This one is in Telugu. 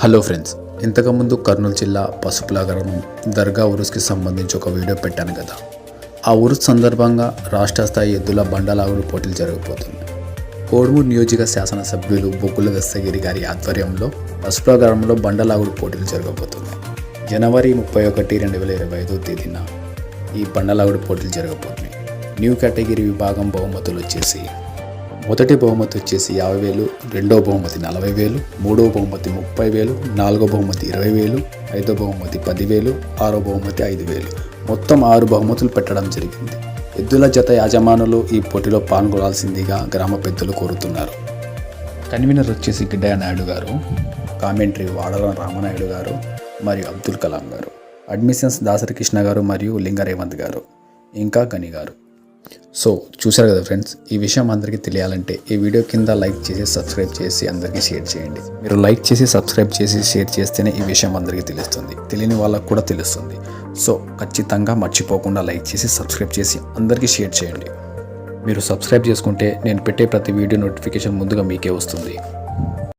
హలో ఫ్రెండ్స్, ఇంతకుముందు కర్నూలు జిల్లా పసుపుల గ్రామం దర్గా ఉరుస్కి సంబంధించి ఒక వీడియో పెట్టాను కదా. ఆ ఉరుస్ సందర్భంగా రాష్ట్ర స్థాయి ఎద్దుల బండలాగుడు పోటీలు జరగబోతుంది. కోడుమూరు నియోజక శాసనసభ్యులు బొగ్గుల దస్తగిరి గారి ఆధ్వర్యంలో పసుపుల గ్రామంలో బండలాగుడు పోటీలు జరగబోతున్నాయి. జనవరి 31, 2025 తేదీన ఈ బండలాగుడు పోటీలు జరగబోతున్నాయి. న్యూ కేటగిరీ విభాగం బహుమతులు వచ్చేసి మొదటి బహుమతి వచ్చేసి 50,000, రెండవ బహుమతి 40,000, మూడవ బహుమతి 30,000, నాలుగో బహుమతి 20,000, ఐదో బహుమతి 10,000, ఆరో బహుమతి 5,000, మొత్తం 6 బహుమతులు పెట్టడం జరిగింది. ఎద్దుల జత యాజమానులు ఈ పోటీలో పాల్గొనాల్సిందిగా గ్రామ పెద్దలు కోరుతున్నారు. కన్వీనర్ వచ్చేసి గిడ్డయ్య నాయుడు గారు, కామెంటరీ వాడల రామనాయుడు గారు మరియు అబ్దుల్ కలాం గారు, అడ్మిషన్స్ దాసరి కృష్ణ గారు మరియు లింగ రేవంత్ గారు, ఇంకా గని గారు. సో చూశారు కదా ఫ్రెండ్స్, ఈ విషయం అందరికీ తెలియాలంటే ఈ వీడియో కింద లైక్ చేసి సబ్స్క్రైబ్ చేసి అందరికీ షేర్ చేయండి. మీరు లైక్ చేసి సబ్స్క్రైబ్ చేసి షేర్ చేస్తేనే ఈ విషయం అందరికీ తెలుస్తుంది, తెలియని వాళ్ళకు కూడా తెలుస్తుంది. సో ఖచ్చితంగా మర్చిపోకుండా లైక్ చేసి సబ్స్క్రైబ్ చేసి అందరికీ షేర్ చేయండి. మీరు సబ్స్క్రైబ్ చేసుకుంటే నేను పెట్టే ప్రతి వీడియో నోటిఫికేషన్ ముందుగా మీకే వస్తుంది.